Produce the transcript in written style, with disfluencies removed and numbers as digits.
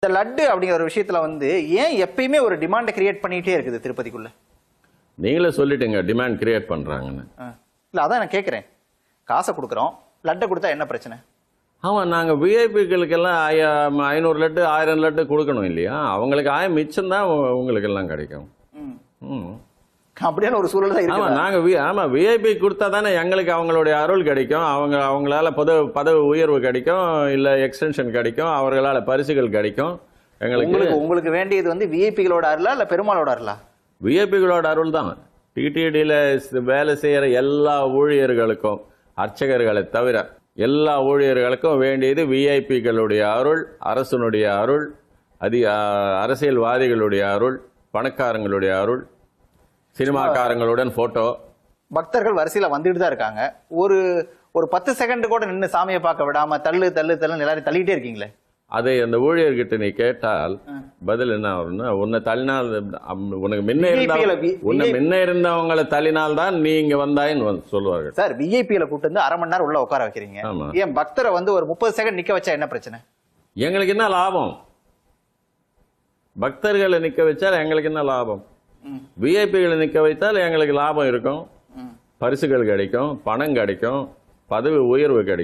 இந்த லட்டு அப்படிங்கிற ஒரு விஷயத்துல ஏன் எப்பயுமே ஒரு டிமாண்ட் கிரியேட் பண்ணிட்டே இருக்குது திருப்பதிக்குள்ள? நீங்களே சொல்லிட்டீங்க டிமாண்ட் கிரியேட் பண்றாங்கன்னு. இல்ல அதான் நான் கேட்கிறேன். காசை கொடுக்குறோம், லட்டை கொடுத்தா என்ன பிரச்சனை? ஆமா, நாங்க விஐபிகளுக்கெல்லாம் 500 லட்டு 1000 லட்டு கொடுக்கணும் இல்லையா? அவங்களுக்கு 1000 மிச்சம் தான் உங்களுக்கு எல்லாம் கிடைக்கும். அப்படியான ஒரு சூழல் தான் இருக்கு. நாங்க விஐபி கொடுத்தா தானே எங்களுக்கு அவங்களுடைய அருள் கிடைக்கும். அவங்களால பதவி உயர்வு கிடைக்கும், இல்ல எக்ஸ்டென்ஷன் கிடைக்கும், அவர்களால பரிசுகள் கிடைக்கும். உங்களுக்கு வேண்டியது விஐபிகளோட அருளா இல்ல பெருமாளோட அருளா? விஐபிகளோட அருள் தான். டிடிடியில வேலை செய்யற எல்லா ஊழியர்களுக்கும், அர்ச்சகர்களை தவிர எல்லா ஊழியர்களுக்கும் வேண்டியது விஐபிகளுடைய அருள், அரசனுடைய அருள், அரசியல்வாதிகளுடைய அருள், பணக்காரங்களுடைய அருள், சினிமாக்காரங்களுடன் போட்டோ. பக்தர்கள் வரிசையில வந்துட்டு தான் இருக்காங்க. ஒரு 10 செகண்ட் கூட நின்று சாமியை பார்க்க விடாம தள்ளு எல்லாரும் தள்ளிட்டே இருக்கீங்களே. அதை அந்த ஊழியர்கிட்ட நீ கேட்டால் பதில் என்ன வரும்னா, உன்னை தள்ளினால், உனக்கு முன்ன இருந்தவங்களை தள்ளினால் தான் நீ இங்க வந்தாயின்னு சொல்லுவார்கள். சார், விஐபியில கூட்டு 1/2 மணி நேரம் உள்ள உட்கார வைக்கிறீங்க. ஏன் பக்தரை ஒரு 30 செகண்ட் நிக்க வச்சா என்ன பிரச்சனை? எங்களுக்கு என்ன லாபம்? பக்தர்களை நிக்க வச்சா எங்களுக்கு என்ன லாபம்? விஐபிகளை நிக்க வைத்தால் எங்களுக்கு லாபம் இருக்கும், பரிசுகள் கிடைக்கும், பணம் கிடைக்கும், பதவி உயர்வு கிடைக்கும்.